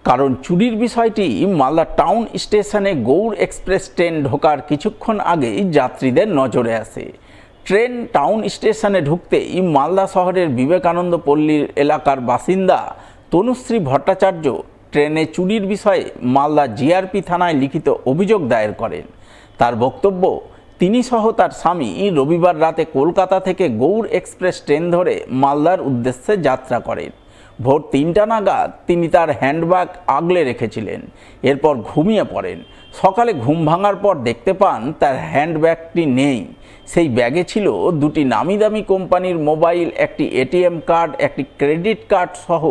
কারণ চুরির বিষয়টি মালদা টাউন স্টেশনে গৌড় এক্সপ্রেস ট্রেন ঢোকার কিছুক্ষণ আগেই যাত্রীদের নজরে আসে। ট্রেন টাউন স্টেশনে ঢুকতেই মালদা শহরের বিবেকানন্দ পল্লীর এলাকার বাসিন্দা তনুশ্রী ভট্টাচার্য ট্রেনে চুরির বিষয়ে মালদা জিআরপি থানায় লিখিত অভিযোগ দায়ের করেন। তার বক্তব্য, তিনি সহ তার স্বামী রবিবার রাতে কলকাতা থেকে গৌড় এক্সপ্রেস ট্রেন ধরে মালদার উদ্দেশ্যে যাত্রা করেন। ভোর ৩টা নাগাদ তিনি তার হ্যান্ডব্যাগ আগলে রেখেছিলেন, এরপর ঘুমিয়ে পড়েন। সকালে ঘুম ভাঙার পর দেখতে পান তার হ্যান্ডব্যাগটি নেই। সেই ব্যাগে ছিল দুটি নামি দামি কোম্পানির মোবাইল, একটি এটিএম কার্ড, একটি ক্রেডিট কার্ড সহ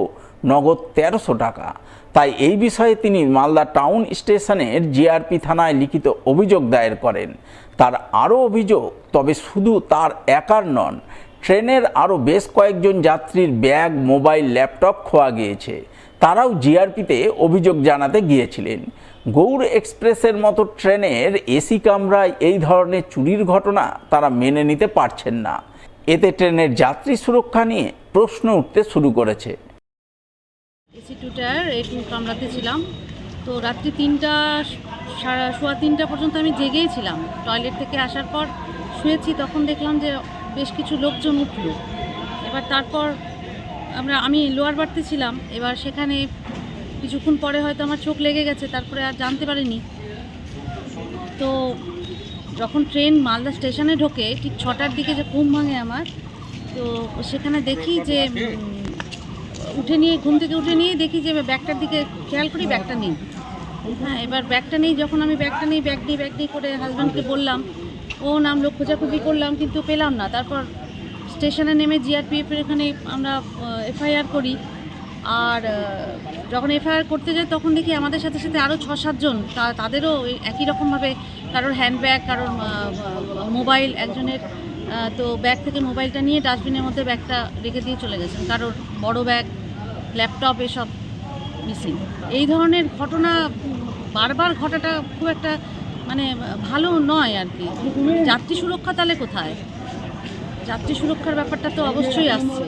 নগদ ১৩০০ টাকা। তাই এই বিষয়ে তিনি মালদা টাউন স্টেশনের জিআরপি থানায় লিখিত অভিযোগ দায়ের করেন। তার আরও অভিযোগ, তবে শুধু তার একার নন, ট্রেনের আরও বেশ কয়েকজন যাত্রীর ব্যাগ, মোবাইল, ল্যাপটপ খোয়া গিয়েছে। তারাও জিআরপিতে অভিযোগ জানাতে গিয়েছিলেন। গৌড় এক্সপ্রেসের মতো ট্রেনের এসি কামরায় এই ধরনের চুরির ঘটনা তারা মেনে নিতে পারছেন না। এতে ট্রেনের যাত্রী সুরক্ষা নিয়ে প্রশ্ন উঠতে শুরু করেছে। এসি টুটার একটু কামরাতে ছিলাম, তো রাত্রি ৩টা সোয়া ৩টা পর্যন্ত আমি জেগেই ছিলাম। টয়লেট থেকে আসার পর শুয়েছি, তখন দেখলাম যে বেশ কিছু লোকজন উঠল। এবার তারপর আমি লোয়ার বাড়তে ছিলাম। এবার সেখানে কিছুক্ষণ পরে হয়তো আমার চোখ লেগে গেছে, তারপরে আর জানতে পারিনি। তো যখন ট্রেন মালদা স্টেশনে ঢোকে ঠিক 6টার দিকে যে ঘুম ভাঙে আমার, তো সেখানে দেখি যে ঘুম থেকে উঠে নিয়ে দেখি যে ব্যাগটার দিকে খেয়াল করি, ব্যাগটা নেই। হ্যাঁ, এবার ব্যাগটা নেই। যখন আমি ব্যাগ নিই করে হাজব্যান্ডকে বললাম, ও নামলো, খোঁজাখুঁজি করলাম কিন্তু পেলাম না। তারপর স্টেশনে নেমে জিআরপিএফের এখানে আমরা এফআইআর করি। আর যখন এফআইআর করতে যাই তখন দেখি আমাদের সাথে সাথে আরও ৬-৭ জন, তাদেরও একই রকমভাবে কারোর হ্যান্ডব্যাগ, কারোর মোবাইল, একজনের তো ব্যাগ থেকে মোবাইলটা নিয়ে ডাস্টবিনের মধ্যে ব্যাগটা রেখে দিয়ে চলে গেছেন। কারোর বড় ব্যাগ, ল্যাপটপ এসব মিসিং। এই ধরনের ঘটনা বারবার ঘটাটা খুব একটা ভালো নয় আর কি। যাত্রী সুরক্ষা তাহলে কোথায়? যাত্রী সুরক্ষার ব্যাপারটা তো অবশ্যই আসছে।